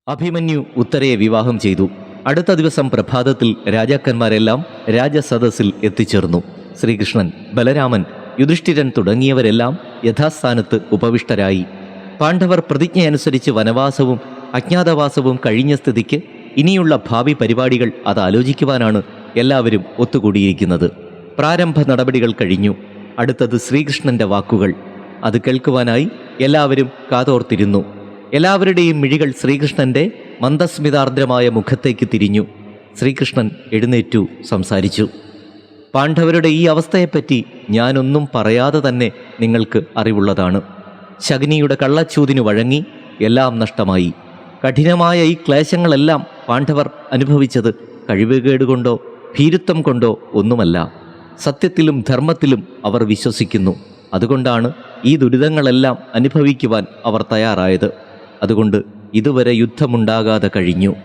അഭിമന്യു ഉത്തരയെ വിവാഹം ചെയ്തു. അടുത്ത ദിവസം പ്രഭാതത്തിൽ രാജാക്കന്മാരെല്ലാം രാജസദസ്സിൽ എത്തിച്ചേർന്നു. ശ്രീകൃഷ്ണൻ, ബലരാമൻ, യുധിഷ്ഠിരൻ തുടങ്ങിയവരെല്ലാം യഥാസ്ഥാനത്ത് ഉപവിഷ്ടരായി. പാണ്ഡവർ പ്രതിജ്ഞയനുസരിച്ച് വനവാസവും അജ്ഞാതവാസവും കഴിഞ്ഞ സ്ഥിതിക്ക് ഇനിയുള്ള ഭാവി പരിപാടികൾ അത് ആലോചിക്കുവാനാണ് എല്ലാവരും ഒത്തുകൂടിയിരിക്കുന്നത്. പ്രാരംഭ നടപടികൾ കഴിഞ്ഞു. അടുത്തത് ശ്രീകൃഷ്ണന്റെ വാക്കുകൾ. അത് കേൾക്കുവാനായി എല്ലാവരും കാതോർത്തിരുന്നു. എല്ലാവരുടെയും മിഴികൾ ശ്രീകൃഷ്ണന്റെ മന്ദസ്മിതാർദ്രമായ മുഖത്തേക്ക് തിരിഞ്ഞു. ശ്രീകൃഷ്ണൻ എഴുന്നേറ്റു സംസാരിച്ചു. പാണ്ഡവരുടെ ഈ അവസ്ഥയെപ്പറ്റി ഞാനൊന്നും പറയാതെ തന്നെ നിങ്ങൾക്ക് അറിവുള്ളതാണ്. ശകുനിയുടെ കള്ളച്ചൂതിനു വഴങ്ങി എല്ലാം നഷ്ടമായി. കഠിനമായ ഈ ക്ലേശങ്ങളെല്ലാം പാണ്ഡവർ അനുഭവിച്ചത് കഴിവുകേടുകൊണ്ടോ ഭീരുത്വം കൊണ്ടോ ഒന്നുമല്ല. സത്യത്തിലും ധർമ്മത്തിലും അവർ വിശ്വസിക്കുന്നു. അതുകൊണ്ടാണ് ഈ ദുരിതങ്ങളെല്ലാം അനുഭവിക്കുവാൻ അവർ തയ്യാറായത്. അതുകൊണ്ട് ഇതുവരെ യുദ്ധമുണ്ടാകാതെ കഴിഞ്ഞു.